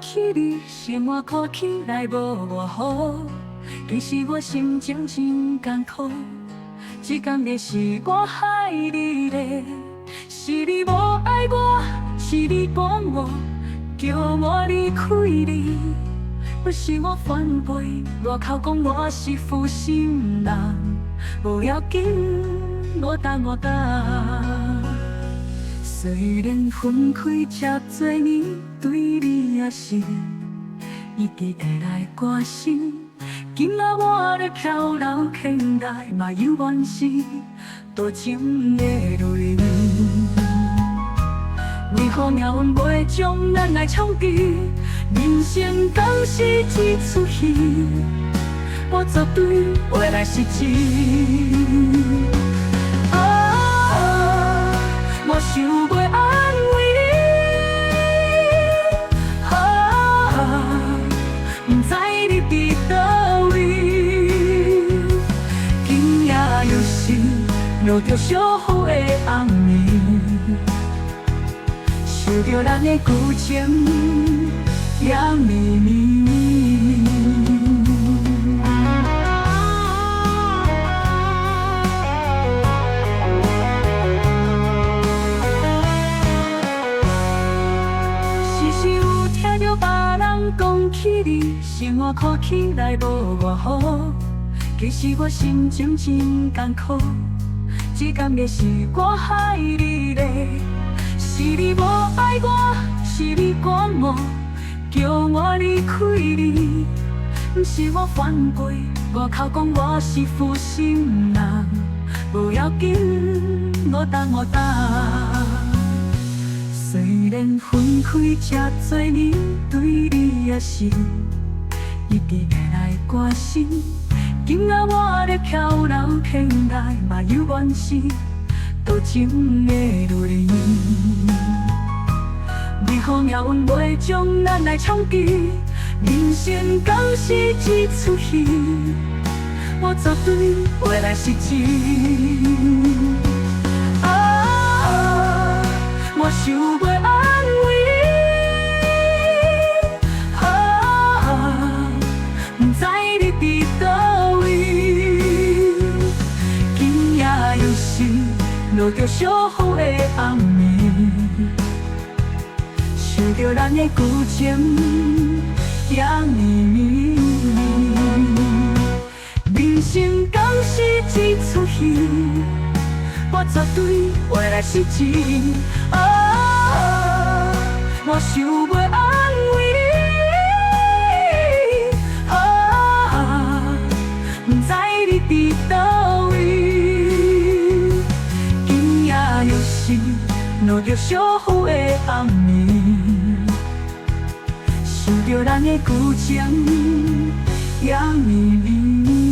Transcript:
起你，生活看起来无偌好，其实我心情真艰苦。这敢会是我害你嘞？是你无爱我，是你赶我，叫我离开你。不是我反背，外口讲我是负心人，无要紧，我担。虽然分开这多年，对你也是一直会来关心。今仔我咧跳楼坑内，嘛有怨是多情的泪。为何命运袂将咱来创治？人生敢是一出戏？我绝对袂来失志。我想要安慰你，不知你伫倒位。今夜又是落着小雨的暗暝，想着咱的旧情也绵绵。讲起你，生活看起来无偌好，其实我心情真艰苦。这敢会是我害你嘞？是你无爱我，是你赶我，叫我离开你。不是我反背，外口讲我是负心人，无要紧，我担。虽然分开这多年，对你也是一直会来关心。今仔我咧跳楼坑内，嘛有怨是多情的泪。为何命运袂将咱来创治？人生敢是一出戏？我绝对袂来失志。我想要安慰你，不知你伫倒位。今夜又是落着小雨的暗暝，想着咱的旧情也绵绵。人生敢是一出戏？我绝对袂来失志。我想要安慰你，不知你伫倒位。今夜又是落着小雨的暗暝，想着咱的旧情也绵绵。